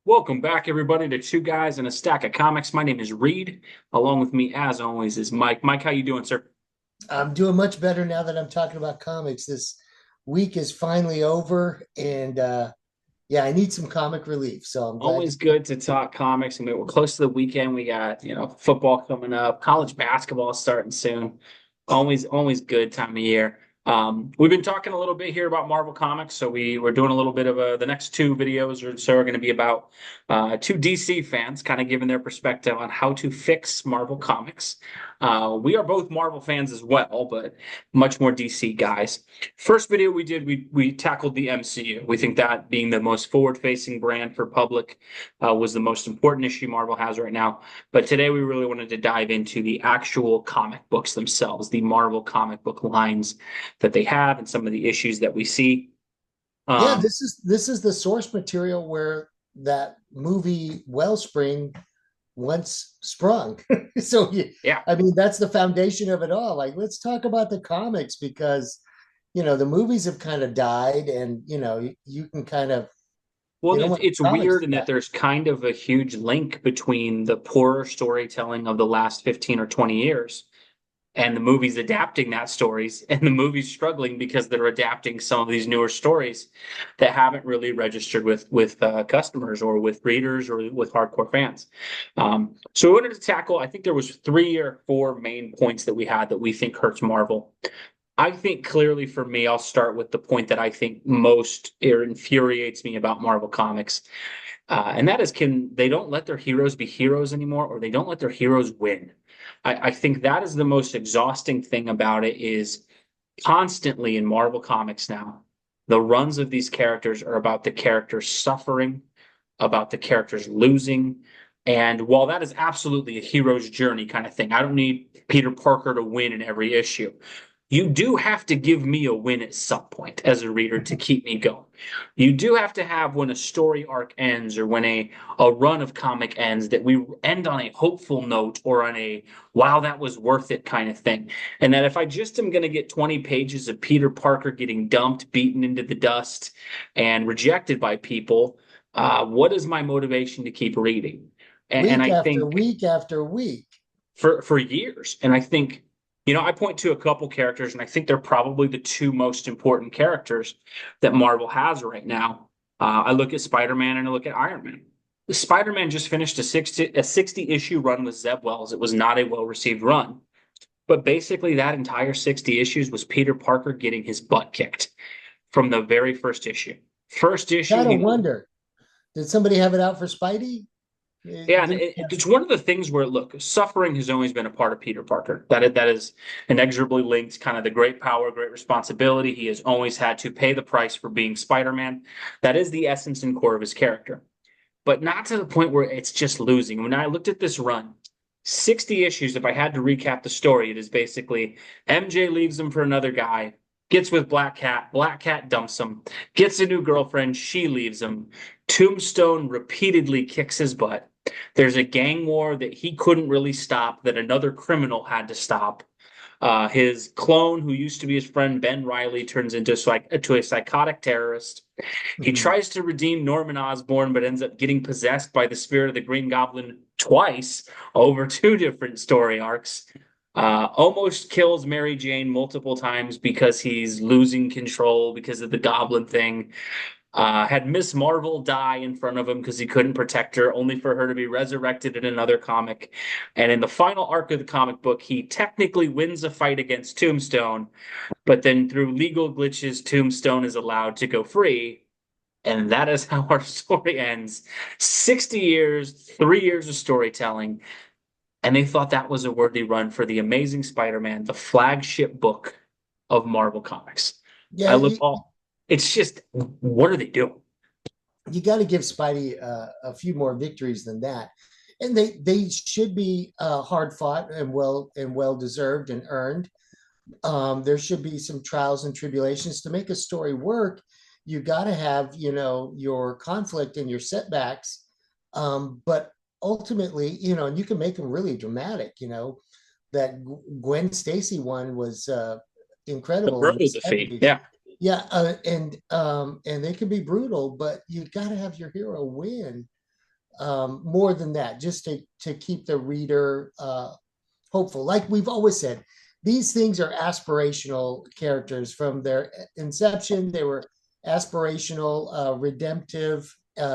Welcome back, everybody, to Two Guys and a Stack of Comics. My name is Reed. Along with me, as always, is Mike. Mike, how you doing, sir? I'm doing much better now that I'm talking about comics. This week is finally over, and yeah, I need some comic relief. So I'm glad to. Always good to talk comics. I mean, we're close to the weekend. We got, football coming up, college basketball starting soon. Always good time of year. We've been talking a little bit here about Marvel Comics, so we're doing a little bit of the next two videos or so are going to be about two DC fans, kind of giving their perspective on how to fix Marvel Comics. We are both Marvel fans as well, but much more DC guys. First video we did, we tackled the MCU. We think that being the most forward-facing brand for public was the most important issue Marvel has right now. But today we really wanted to dive into the actual comic books themselves, the Marvel comic book lines that they have, and some of the issues that we see. Yeah, Um, this is the source material where that movie Wellspring once sprung. So yeah, yeah. I mean that's the foundation of it all. Like, let's talk about the comics because the movies have kind of died, and you can kind of Well, you don't want it's comics weird to in that die. there's kind of a huge link between the poorer storytelling of the last 15 or 20 years and the movies adapting that stories and the movies struggling because they're adapting some of these newer stories that haven't really registered with customers or with readers or with hardcore fans. So we wanted to tackle. I think there was three or four main points that we had that we think hurts Marvel. I think clearly for me, I'll start with the point that I think most infuriates me about Marvel Comics, and that is can they don't let their heroes be heroes anymore, or they don't let their heroes win. I think that is the most exhausting thing about it is constantly in Marvel Comics now, the runs of these characters are about the characters suffering, about the characters losing. And while that is absolutely a hero's journey kind of thing, I don't need Peter Parker to win in every issue. You do have to give me a win at some point as a reader to keep me going. You do have to have when a story arc ends or when a run of comic ends that we end on a hopeful note or on a wow, that was worth it kind of thing. And that if I just am going to get 20 pages of Peter Parker getting dumped, beaten into the dust, and rejected by people, what is my motivation to keep reading? And Week I after think week after week. for years. And I think, I point to a couple characters, and I think they're probably the two most important characters that Marvel has right now. I look at Spider-Man and I look at Iron Man. Spider-Man just finished a 60 issue run with Zeb Wells. It was not a well-received run. But basically, that entire 60 issues was Peter Parker getting his butt kicked from the very first issue. First issue, Gotta he wonder, did somebody have it out for Spidey? Yeah, and Did, it's one of the things where, look, suffering has always been a part of Peter Parker. That is inexorably linked, kind of the great power, great responsibility. He has always had to pay the price for being Spider-Man. That is the essence and core of his character, but not to the point where it's just losing. When I looked at this run, 60 issues, if I had to recap the story, it is basically MJ leaves him for another guy, gets with Black Cat dumps him, gets a new girlfriend, she leaves him. Tombstone repeatedly kicks his butt. There's a gang war that he couldn't really stop, that another criminal had to stop. His clone, who used to be his friend Ben Riley, turns into a psychotic terrorist. He tries to redeem Norman Osborn, but ends up getting possessed by the spirit of the Green Goblin twice over two different story arcs. Almost kills Mary Jane multiple times because he's losing control because of the Goblin thing. Had Miss Marvel die in front of him because he couldn't protect her, only for her to be resurrected in another comic. And in the final arc of the comic book, he technically wins a fight against Tombstone, but then through legal glitches, Tombstone is allowed to go free. And that is how our story ends. 60 years, 3 years of storytelling. And they thought that was a worthy run for The Amazing Spider Man, the flagship book of Marvel Comics. I yeah, look all, it's just, what are they doing? you got to give Spidey a few more victories than that, and they should be hard fought and well deserved and earned. There should be some trials and tribulations to make a story work. You got to have your conflict and your setbacks, but ultimately, and you can make them really dramatic. That Gwen Stacy one was The incredible in the Bros of Fate. 70s. Yeah. Yeah, and they can be brutal, but you got to have your hero win. more than that, just to keep the reader hopeful. Like we've always said, these things are aspirational characters from their inception. They were aspirational, redemptive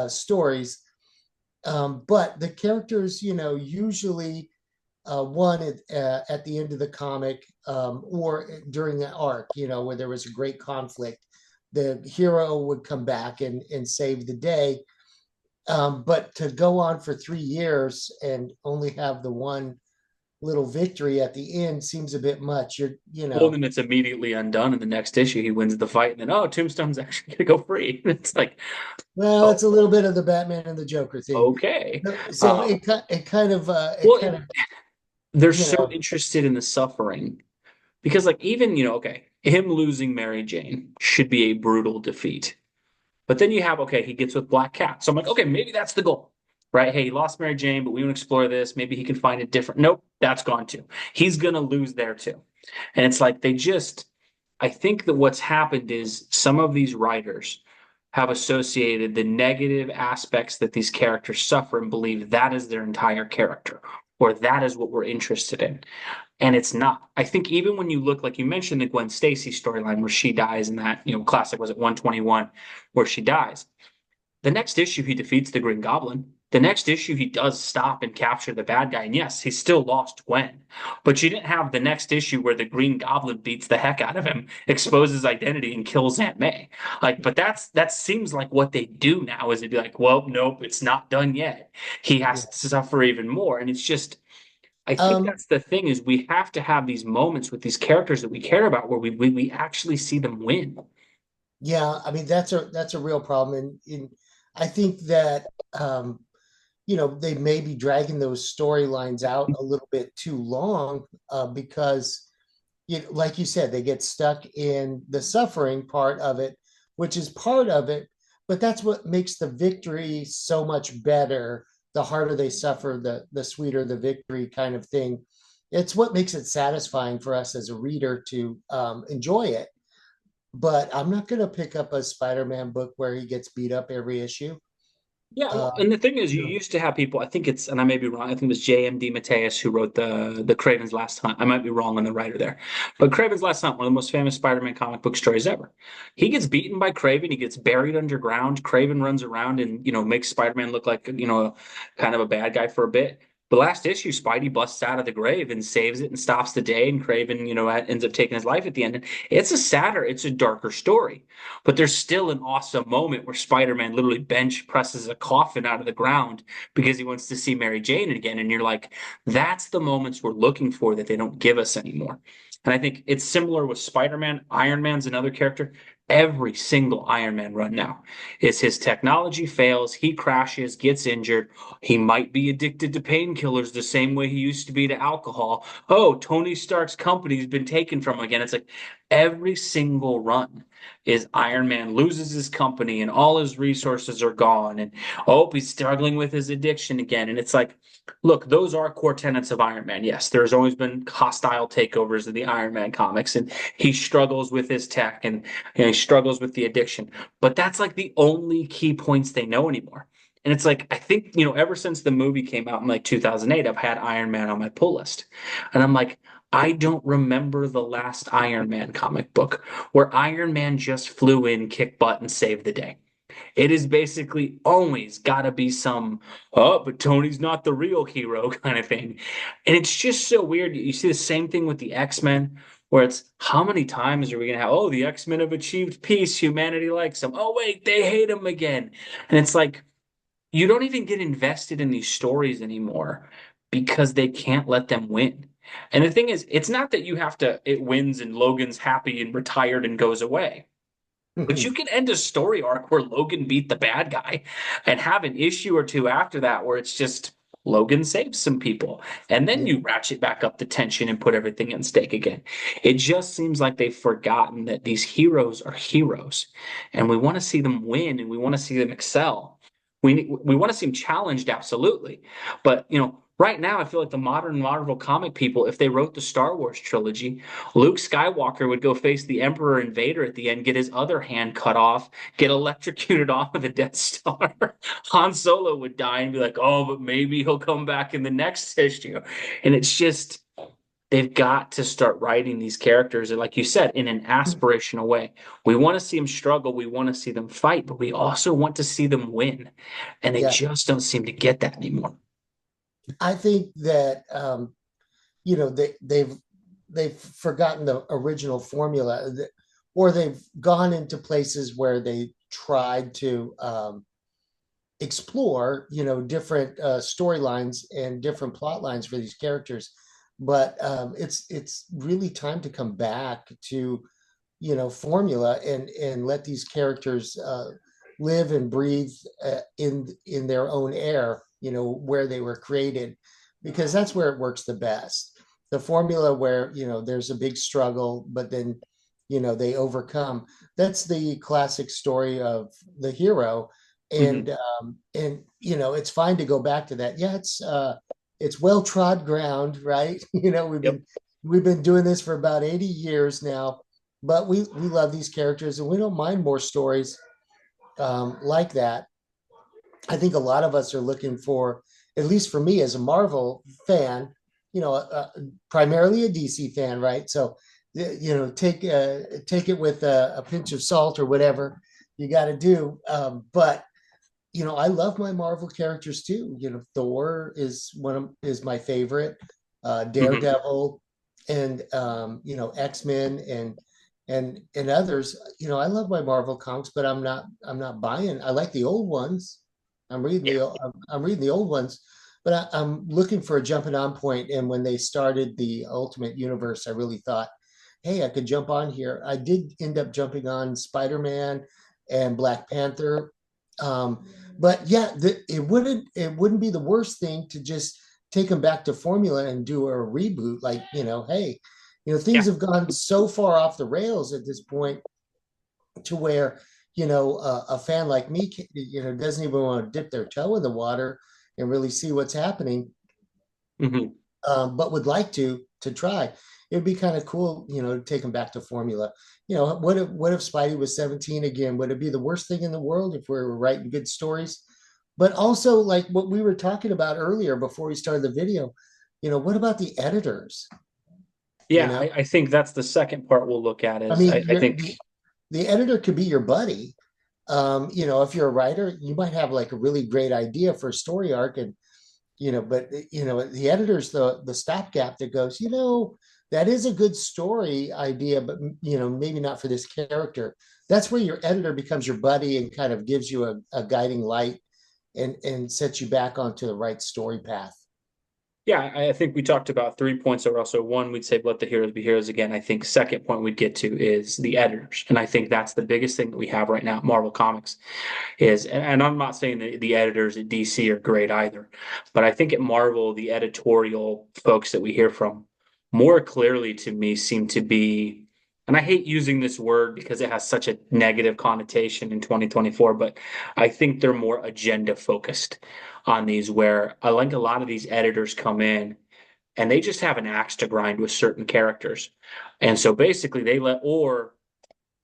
stories. But the characters, usually one at the end of the comic, or during the arc, where there was a great conflict, the hero would come back and save the day. But to go on for 3 years and only have the one little victory at the end seems a bit much. Well, then it's immediately undone in the next issue. He wins the fight, and then oh, Tombstone's actually gonna go free. It's like, well, oh, it's a little bit of the Batman and the Joker thing. okay. So it kind of it Well, kind of they're you so know interested in the suffering because, like, even okay, him losing Mary Jane should be a brutal defeat. But then you have, okay, he gets with Black Cat. So I'm like, okay, maybe that's the goal, right? Hey, he lost Mary Jane, but we want to explore this. Maybe he can find it different. Nope, that's gone too. He's going to lose there too. And it's like I think that what's happened is some of these writers have associated the negative aspects that these characters suffer and believe that is their entire character or that is what we're interested in. And it's not. I think even when you look, like you mentioned, the Gwen Stacy storyline where she dies in that, classic, was it 121, where she dies. The next issue, he defeats the Green Goblin. The next issue, he does stop and capture the bad guy. And yes, he still lost Gwen. But you didn't have the next issue where the Green Goblin beats the heck out of him, exposes identity, and kills Aunt May. Like, but that seems like what they do now is they'd be like, well, nope, it's not done yet. He yeah. has to suffer even more. And it's just, I think Um, that's the thing is we have to have these moments with these characters that we care about where we actually see them win. yeah, I mean that's a real problem, and I think that they may be dragging those storylines out a little bit too long, because like you said, they get stuck in the suffering part of it, which is part of it, but that's what makes the victory so much better. The harder they suffer, the sweeter the victory, kind of thing. It's what makes it satisfying for us as a reader to enjoy it. But I'm not going to pick up a Spider-Man book where he gets beat up every issue. Yeah, Uh, well, and the thing is, you you used to have people. I think it's, and I may be wrong. I think it was J.M.D. Mateus who wrote the Craven's Last Hunt. I might be wrong on the writer there, but Craven's Last Hunt, one of the most famous Spider-Man comic book stories ever. He gets beaten by Craven. He gets buried underground. Craven runs around and makes Spider-Man look like kind of a bad guy for a bit. The last issue, Spidey busts out of the grave and saves it and stops the day, and Craven, ends up taking his life at the end. And it's a darker story. But there's still an awesome moment where Spider-Man literally bench presses a coffin out of the ground because he wants to see Mary Jane again. And you're like, that's the moments we're looking for that they don't give us anymore. And I think it's similar with Spider-Man. Iron Man's another character. Every single Iron Man run now is his technology fails, he crashes, gets injured. He might be addicted to painkillers the same way he used to be to alcohol. Oh, Tony Stark's company's been taken from him again. It's like every single run is Iron Man loses his company and all his resources are gone. And oh, he's struggling with his addiction again. And it's like, look, those are core tenets of Iron Man. Yes, there's always been hostile takeovers of the Iron Man comics, and he struggles with his tech and he struggles with the addiction. But that's like the only key points they know anymore. And it's like, I think, ever since the movie came out in like 2008, I've had Iron Man on my pull list. And I'm like, I don't remember the last Iron Man comic book where Iron Man just flew in, kicked butt, and saved the day. It is basically always got to be some, oh, but Tony's not the real hero kind of thing. And it's just so weird. You see the same thing with the X-Men, where it's how many times are we going to have, oh, the X-Men have achieved peace, humanity likes them. Oh, wait, they hate them again. And it's like, you don't even get invested in these stories anymore because they can't let them win. And the thing is, it's not that it wins and Logan's happy and retired and goes away. But you can end a story arc where Logan beat the bad guy and have an issue or two after that where it's just Logan saves some people. And then yeah. you ratchet back up the tension and put everything in stake again. It just seems like they've forgotten that these heroes are heroes and we want to see them win and we want to see them excel. We want to see them challenged, absolutely. But, right now, I feel like the modern Marvel comic people, if they wrote the Star Wars trilogy, Luke Skywalker would go face the Emperor and Vader at the end, get his other hand cut off, get electrocuted off of the Death Star. Han Solo would die and be like, oh, but maybe he'll come back in the next issue. And it's just, they've got to start writing these characters, and like you said, in an aspirational way. We want to see them struggle, we want to see them fight, but we also want to see them win. And they Yeah, just don't seem to get that anymore. I think that they've forgotten the original formula, or they've gone into places where they tried to explore, different storylines and different plot lines for these characters. But it's really time to come back to, formula, and let these characters live and breathe in their own air, where they were created, because that's where it works the best. The formula where, there's a big struggle, but then, they overcome. That's the classic story of the hero. Mhm. And it's fine to go back to that. Yeah, it's well trod ground, right? We've Yep. been doing this for about 80 years now, but we love these characters, and we don't mind more stories like that. I think a lot of us are looking for, at least for me as a Marvel fan, primarily a DC fan, right? So, take it with a pinch of salt or whatever you got to do. But I love my Marvel characters too. Thor is my favorite, Mhm. Daredevil, and X-Men, and others. I love my Marvel comics, but I'm not buying. I like the old ones. Yeah. I'm reading the old ones, but I'm looking for a jumping on point. And when they started the Ultimate Universe, I really thought, hey, I could jump on here. I did end up jumping on Spider-Man and Black Panther. But yeah, it wouldn't be the worst thing to just take them back to formula and do a reboot. Like, hey, Yeah. things have gone so far off the rails at this point, to where, a fan like me, doesn't even want to dip their toe in the water and really see what's happening, Mhm. but would like to try. It'd be kind of cool, to take them back to formula. What if Spidey was 17 again? Would it be the worst thing in the world if we were writing good stories? But also, like what we were talking about earlier before we started the video, what about the editors? You Yeah, know, I think that's the second part we'll look at I is mean, I you're think, the editor could be your buddy. If you're a writer, you might have like a really great idea for a story arc, and but the editor's the stopgap that goes, that is a good story idea, but maybe not for this character. That's where your editor becomes your buddy and kind of gives you a guiding light, and sets you back onto the right story path. yeah, I think we talked about 3 points overall. So one, we'd say let the heroes be heroes again. I think second point we'd get to is the editors. And I think that's the biggest thing that we have right now at Marvel Comics is, and I'm not saying that the editors at DC are great either, but I think at Marvel, the editorial folks that we hear from more clearly to me seem to be, and I hate using this word because it has such a negative connotation in 2024, but I think they're more agenda focused on these, where I like a lot of these editors come in and they just have an axe to grind with certain characters. And so basically they let, or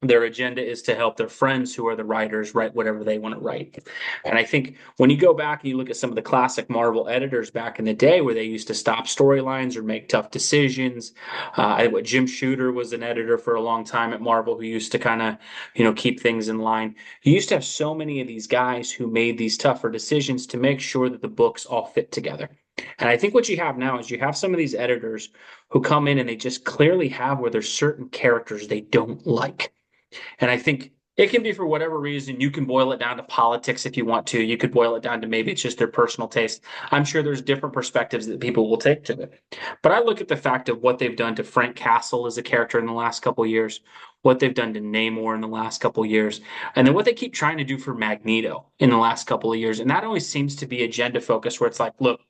their agenda is to help their friends who are the writers write whatever they want to write. And I think when you go back and you look at some of the classic Marvel editors back in the day where they used to stop storylines or make tough decisions, what Jim Shooter was an editor for a long time at Marvel who used to kind of, keep things in line. You used to have so many of these guys who made these tougher decisions to make sure that the books all fit together. And I think what you have now is you have some of these editors who come in and they just clearly have where there's certain characters they don't like. And I think it can be for whatever reason. You can boil it down to politics if you want to. You could boil it down to maybe it's just their personal taste. I'm sure there's different perspectives that people will take to it. But I look at the fact of what they've done to Frank Castle as a character in the last couple of years, what they've done to Namor in the last couple of years, and then what they keep trying to do for Magneto in the last couple of years. And that always seems to be agenda focused, where it's like, look,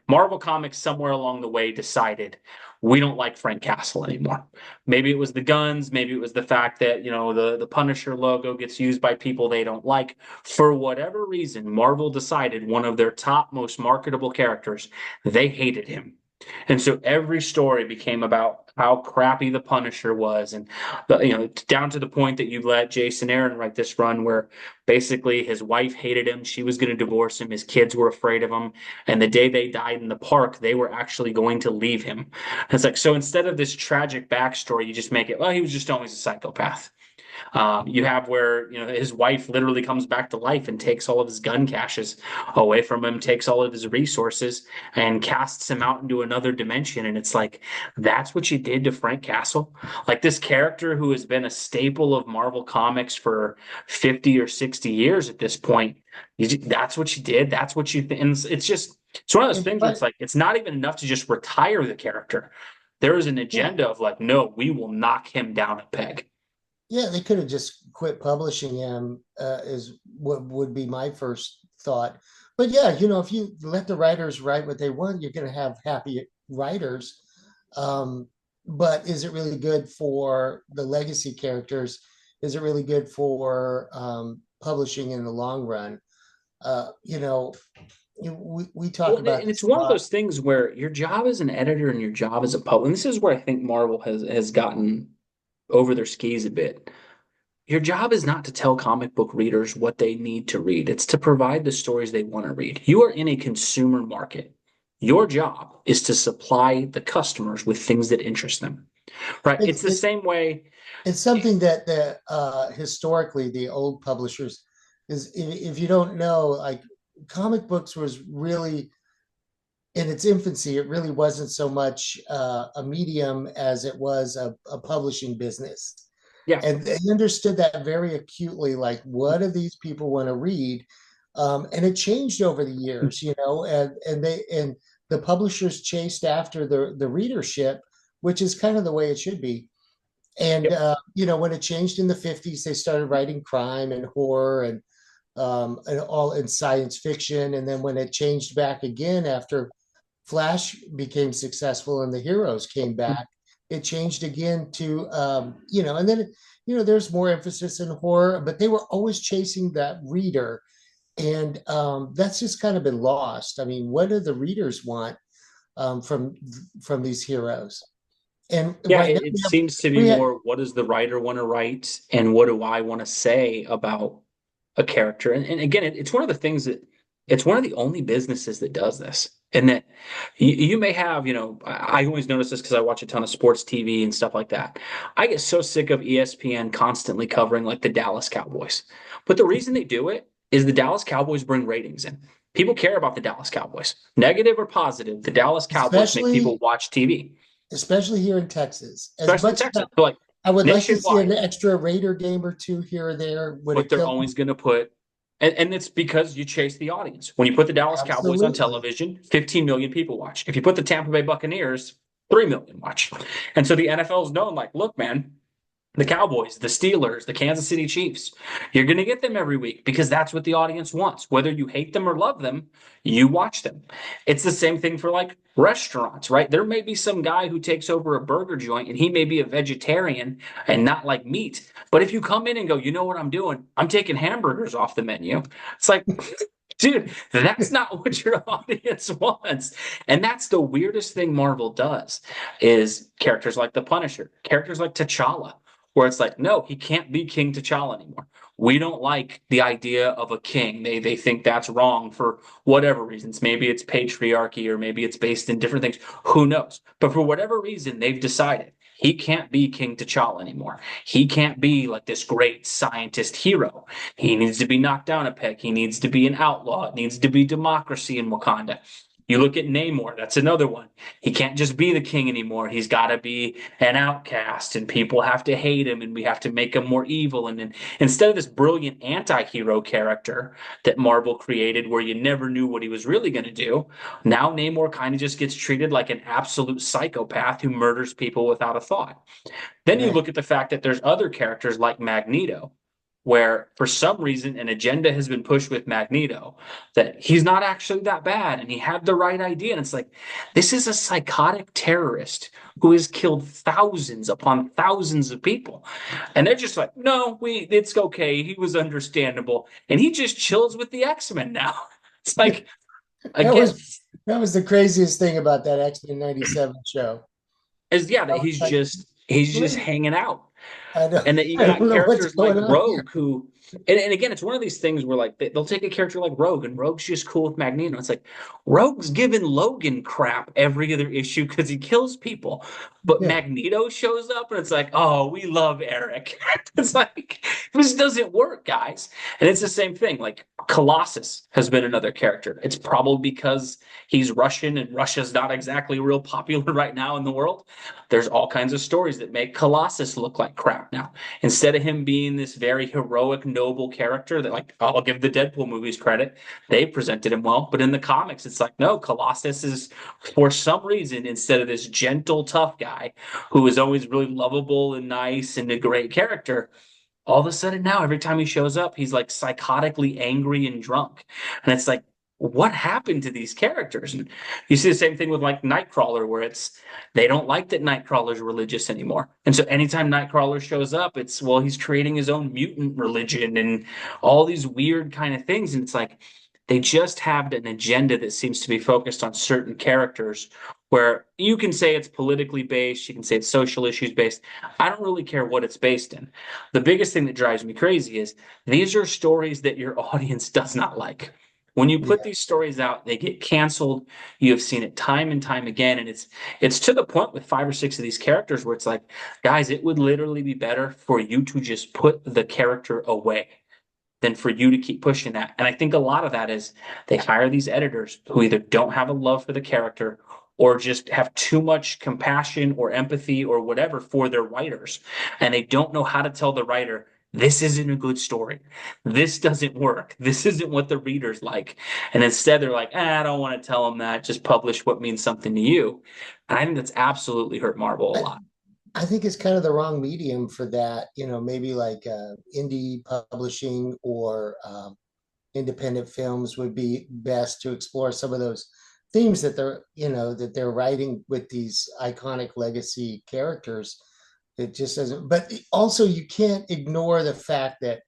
Marvel Comics somewhere along the way decided we don't like Frank Castle anymore. Maybe it was the guns, maybe it was the fact that, the Punisher logo gets used by people they don't like. For whatever reason, Marvel decided one of their top most marketable characters, they hated him. And so every story became about how crappy the Punisher was, and down to the point that you let Jason Aaron write this run where basically his wife hated him, she was going to divorce him, his kids were afraid of him, and the day they died in the park, they were actually going to leave him. And it's like, so instead of this tragic backstory, you just make it, well, he was just always a psychopath. You have where his wife literally comes back to life and takes all of his gun caches away from him, takes all of his resources, and casts him out into another dimension. And it's like that's what you did to Frank Castle, like this character who has been a staple of Marvel Comics for 50 or 60 years at this point. That's what you did. That's what you think. And it's one of those things where it's like it's not even enough to just retire the character. There is an Yeah, agenda of like, no, we will knock him down a peg. yeah, they could have just quit publishing him, is what would be my first thought. But yeah, if you let the writers write what they want, you're going to have happy writers. Um, but is it really good for the legacy characters? Is it really good for publishing in the long run? We talk Well, and about it's this a one of lot. those things where your job as an editor and your job as a publisher, and this is where I think Marvel has gotten over their skis a bit. Your job is not to tell comic book readers what they need to read. It's to provide the stories they want to read. You are in a consumer market. Your job is to supply the customers with things that interest them. Right? It, It's the it, same way. it's something that historically the old publishers is, if you don't know, like comic books was really in its infancy. It really wasn't so much a medium as it was a publishing business, Yeah. and they understood that very acutely. Like, what do these people want to read? And it changed over the years, and the publishers chased after the readership, which is kind of the way it should be. And Yep. when it changed in the 50s, they started writing crime and horror and all in science fiction. And then when it changed back again after Flash became successful and the heroes came back, it changed again to and then there's more emphasis in horror, but they were always chasing that reader, and that's just kind of been lost. I mean, what do the readers want from these heroes? And Yeah, right now it we have seems to be we have, more what does the writer want to write and what do I want to say about a character. And again, it's one of the things that it's one of the only businesses that does this. And that you may have, I always notice this because I watch a ton of sports TV and stuff like that. I get so sick of ESPN constantly covering like the Dallas Cowboys. But the reason they do it is the Dallas Cowboys bring ratings in. People care about the Dallas Cowboys, negative or positive. The Dallas Cowboys make people especially watch TV, especially here in Texas. As especially in much as Texas. So like I would like to see an nationwide, extra Raider game or two here or there, would but it they're kill always them? going to put, and it's because you chase the audience. When you put the Dallas Cowboys on Absolutely. television, 15 million people watch. If you put the Tampa Bay Buccaneers, 3 million watch. And so the NFL is known like, look, man, the Cowboys, the Steelers, the Kansas City Chiefs. You're going to get them every week because that's what the audience wants. Whether you hate them or love them, you watch them. It's the same thing for like restaurants, right? There may be some guy who takes over a burger joint and he may be a vegetarian and not like meat. But if you come in and go, you know what I'm doing? I'm taking hamburgers off the menu. It's like, dude, that's not what your audience wants. And that's the weirdest thing Marvel does is characters like the Punisher, characters like T'Challa, where it's like, no, he can't be King T'Challa anymore. We don't like the idea of a king. They think that's wrong for whatever reasons. Maybe it's patriarchy or maybe it's based in different things. Who knows? But for whatever reason, they've decided he can't be King T'Challa anymore. He can't be like this great scientist hero. He needs to be knocked down a peg. He needs to be an outlaw. It needs to be democracy in Wakanda. You look at Namor, that's another one. He can't just be the king anymore. He's got to be an outcast, and people have to hate him, and we have to make him more evil. And then instead of this brilliant anti hero character that Marvel created, where you never knew what he was really going to do, now Namor kind of just gets treated like an absolute psychopath who murders people without a thought. Then you Right. look at the fact that there's other characters like Magneto, where for some reason an agenda has been pushed with Magneto that he's not actually that bad and he had the right idea. And it's like, this is a psychotic terrorist who has killed thousands upon thousands of people. And they're just like, no, it's okay. He was understandable. And he just chills with the X-Men now. It's like, That again, was that was the craziest thing about that X-Men 97 show. is yeah, I that was he's like, just wait, hanging out. I don't And that you I don't got know what's characters like going on here. Rogue who, and again, it's one of these things where like they'll take a character like Rogue, and Rogue's just cool with Magneto. It's like Rogue's giving Logan crap every other issue because he kills people, but Yeah. Magneto shows up and it's like, oh, we love Eric. It's like this doesn't work, guys. And it's the same thing. Like Colossus has been another character. It's probably because he's Russian and Russia's not exactly real popular right now in the world. There's all kinds of stories that make Colossus look like crap now. Instead of him being this very heroic, noble character that, like, I'll give the Deadpool movies credit, they presented him well. But in the comics, it's like, no, Colossus is, for some reason, instead of this gentle, tough guy who is always really lovable and nice and a great character, all of a sudden now, every time he shows up, he's like psychotically angry and drunk. And it's like, what happened to these characters? And you see the same thing with like Nightcrawler, where it's they don't like that Nightcrawler's religious anymore. And so anytime Nightcrawler shows up, it's well, he's creating his own mutant religion and all these weird kind of things. And it's like they just have an agenda that seems to be focused on certain characters where you can say it's politically based, you can say it's social issues based. I don't really care what it's based in. The biggest thing that drives me crazy is these are stories that your audience does not like. When you put Yeah. these stories out, they get canceled. You have seen it time and time again, and it's to the point with 5 or 6 of these characters where it's like, guys, it would literally be better for you to just put the character away than for you to keep pushing that. And I think a lot of that is they hire these editors who either don't have a love for the character or just have too much compassion or empathy or whatever for their writers. And they don't know how to tell the writer, this isn't a good story. This doesn't work. This isn't what the readers like. And instead, they're like, I don't want to tell them that. Just publish what means something to you. And I think that's absolutely hurt Marvel a I, lot. I think it's kind of the wrong medium for that. Maybe like indie publishing or independent films would be best to explore some of those themes that they're writing with these iconic legacy characters. It just doesn't. But also, you can't ignore the fact that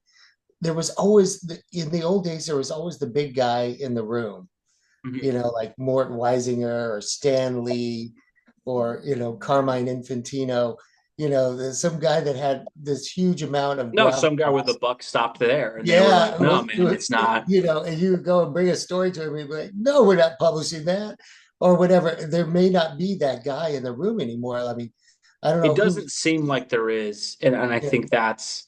there was always in the old days there was always the big guy in the room. Mhm. Like Mort Weisinger or Stan Lee or Carmine Infantino. There's some guy that had this huge amount of No, some guy with the gravitas. buck stopped there, and they were Yeah, like, "No, man, it's not." and you would go and bring a story to him and be like, no, we're not publishing that, or whatever. There may not be that guy in the room anymore. I mean, I don't It know who. doesn't seem like there is, and I Yeah, think that's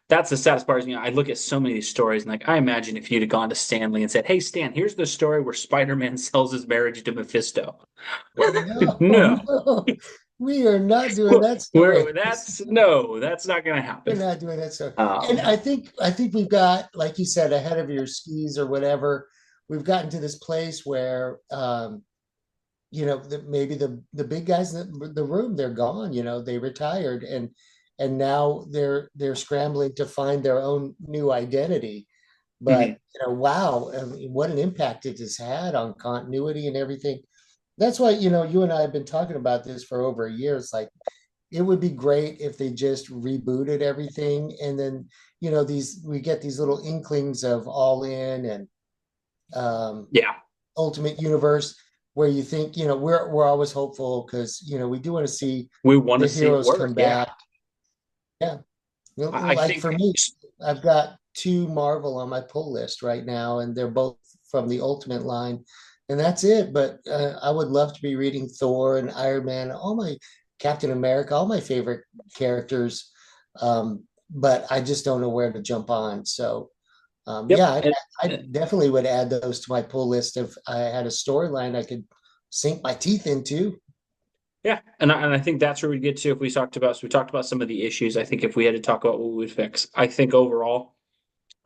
the saddest part. Is, I look at so many of these stories, and like I imagine if you'd have gone to Stanley and said, "Hey, Stan, here's the story where Spider-Man sells his marriage to Mephisto." no, No, no, we are not doing that story. where that's no, that's not going to We're happen. not doing that story. And Um, I think we've got, like you said, ahead of your skis or whatever. We've gotten to this place where maybe the big guys in the room, they're gone. They retired, and now they're scrambling to find their own new identity. But mhm. wow, I mean, what an impact it has had on continuity and everything. That's why you and I have been talking about this for over a year. It's like it would be great if they just rebooted everything, and then these we get these little inklings of All In and um, Yeah, Ultimate Universe, where you think we're always hopeful because we do want to see we want the to see it heroes work. come Yeah, back. Yeah, I like think for me, I've got two Marvel on my pull list right now, and they're both from the Ultimate line, and that's it. But I would love to be reading Thor and Iron Man, all my Captain America, all my favorite characters. But I just don't know where to jump on. So yep. yeah, I definitely would add those to my pull list if I had a storyline I could sink my teeth into. Yeah, and I think that's where we get to if we talked about some of the issues. I think if we had to talk about what we would fix, I think overall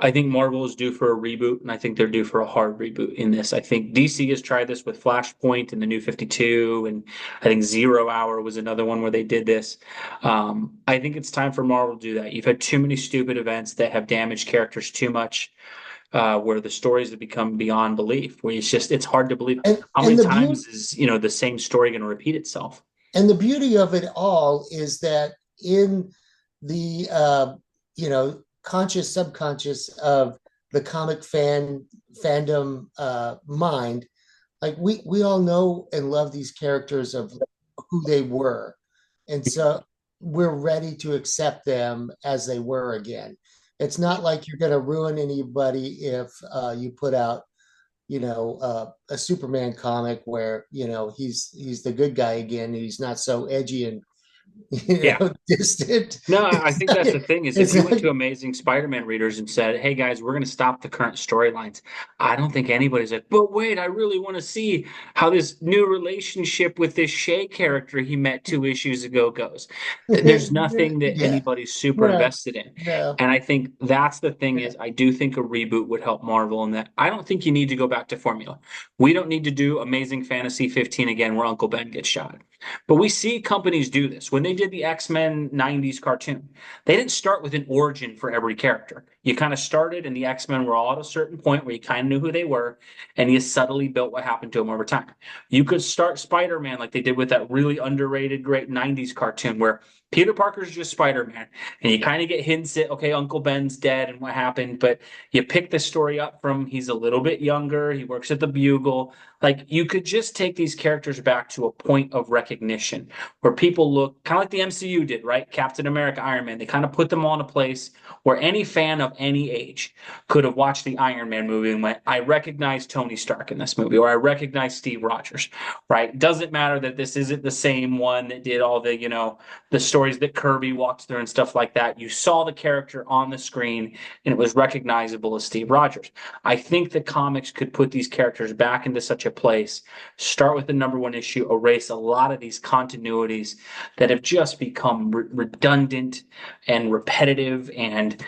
I think Marvel is due for a reboot, and I think they're due for a hard reboot in this. I think DC has tried this with Flashpoint and the New 52, and I think Zero Hour was another one where they did this. I think it's time for Marvel to do that. You've had too many stupid events that have damaged characters too much, where the stories have become beyond belief, where it's hard to believe how many And the beauty times is the same story going to repeat itself. and the beauty of it all is that in the conscious subconscious of the comic fandom mind, like we all know and love these characters of who they were, and so we're ready to accept them as they were again. It's not like you're going to ruin anybody if you put out a Superman comic where he's the good guy again. He's not so edgy and Yeah. distant. No, I think that's the thing is if It's you not, went to Amazing Spider-Man readers and said, "Hey guys, we're going to stop the current storylines," I don't think anybody's like, "But wait, I really want to see how this new relationship with this Shay character he met 2 issues ago goes." There's nothing that yeah, anybody's super no, invested in. no, And I think that's the thing yeah. is I do think a reboot would help Marvel in that I don't think you need to go back to formula. We don't need to do Amazing Fantasy 15 again where Uncle Ben gets shot. But we see companies do this. When they did the X-Men 90s cartoon, they didn't start with an origin for every character. You kind of started, and the X-Men were all at a certain point where you kind of knew who they were, and you subtly built what happened to them over time. You could start Spider-Man like they did with that really underrated, great 90s cartoon where Peter Parker's just Spider-Man, and you kind of get hints at, okay, Uncle Ben's dead and what happened, but you pick the story up from he's a little bit younger, he works at the Bugle. Like you could just take these characters back to a point of recognition where people look kind of like the MCU did, right? Captain America, Iron Man. They kind of put them all in a place where any fan of any age could have watched the Iron Man movie and went, I recognize Tony Stark in this movie, or I recognize Steve Rogers, right? Doesn't matter that this isn't the same one that did all the stories that Kirby walked through and stuff like that. You saw the character on the screen and it was recognizable as Steve Rogers. I think the comics could put these characters back into such a place, start with the number one issue, erase a lot of these continuities that have just become redundant and repetitive and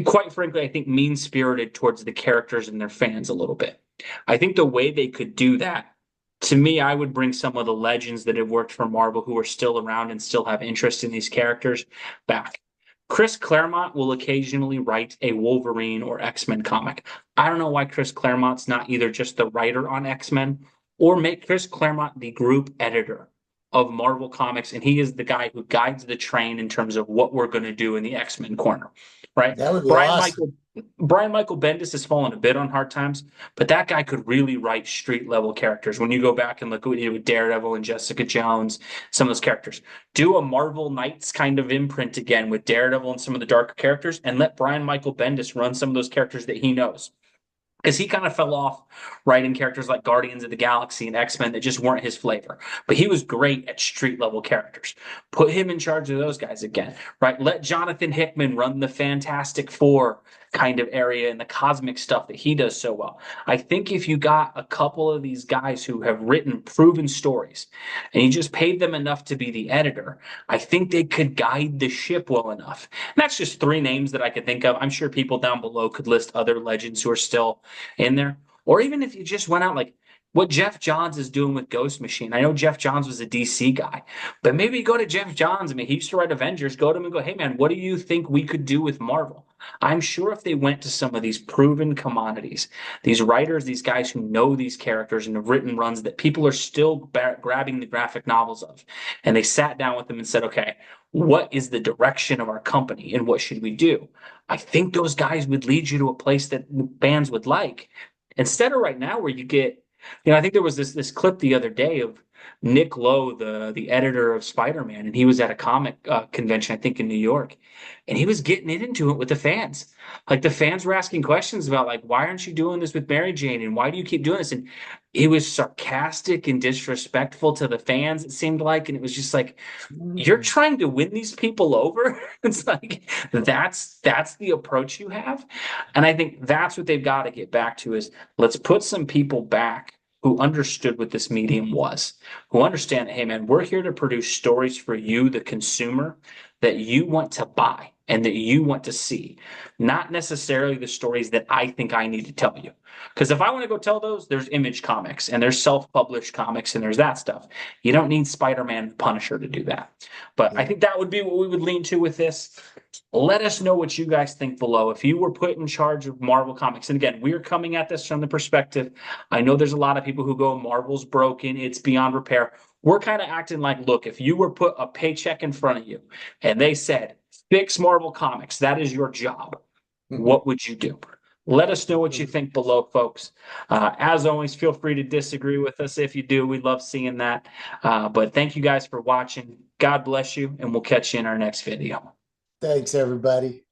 quite frankly, I think mean spirited towards the characters and their fans a little bit. I think the way they could do that, to me, I would bring some of the legends that have worked for Marvel who are still around and still have interest in these characters back. Chris Claremont will occasionally write a Wolverine or X-Men comic. I don't know why Chris Claremont's not either just the writer on X-Men or make Chris Claremont the group editor of Marvel Comics, and he is the guy who guides the train in terms of what we're going to do in the X-Men corner, right? That would be Brian awesome. Michael Brian Michael Bendis has fallen a bit on hard times, but that guy could really write street level characters. When you go back and look at what he did with Daredevil and Jessica Jones, some of those characters, do a Marvel Knights kind of imprint again with Daredevil and some of the darker characters, and let Brian Michael Bendis run some of those characters that he knows because he kind of fell off writing characters like Guardians of the Galaxy and X-Men that just weren't his flavor. But he was great at street level characters. Put him in charge of those guys again, right? Let Jonathan Hickman run the Fantastic Four kind of area and the cosmic stuff that he does so well. I think if you got a couple of these guys who have written proven stories and you just paid them enough to be the editor, I think they could guide the ship well enough. And that's just three names that I could think of. I'm sure people down below could list other legends who are still in there. Or even if you just went out like what Jeff Johns is doing with Ghost Machine. I know Jeff Johns was a DC guy, but maybe go to Jeff Johns. I mean, he used to write Avengers. Go to him and go, hey, man, what do you think we could do with Marvel? I'm sure if they went to some of these proven commodities, these writers, these guys who know these characters and have written runs that people are still grabbing the graphic novels of, and they sat down with them and said, okay, what is the direction of our company and what should we do? I think those guys would lead you to a place that fans would like. Instead of right now where you get, I think there was this clip the other day of Nick Lowe, the editor of Spider-Man, and he was at a comic convention, I think in New York, and he was getting into it with the fans. Like the fans were asking questions about like, why aren't you doing this with Mary Jane, and why do you keep doing this? And it was sarcastic and disrespectful to the fans, it seemed like, and it was just like, you're Mm. trying to win these people over. It's like that's the approach you have, and I think that's what they've got to get back to is let's put some people back who understood what this medium was, who understand, hey man, we're here to produce stories for you, the consumer, that you want to buy and that you want to see, not necessarily the stories that I think I need to tell you. Because if I want to go tell those, there's Image Comics and there's self-published comics and there's that stuff. You don't need Spider-Man Punisher to do that. But I Yeah. think that would be what we would lean to with this. Let us know what you guys think below. If you were put in charge of Marvel Comics, and again, we're coming at this from the perspective, I know there's a lot of people who go, Marvel's broken, it's beyond repair. We're kind of acting like, look, if you were put a paycheck in front of you and they said, fix Marvel Comics, that is your job, what would you do? Let us know what you think below, folks. As always, feel free to disagree with us if you do. We love seeing that. But thank you guys for watching. God bless you, and we'll catch you in our next video. Thanks, everybody.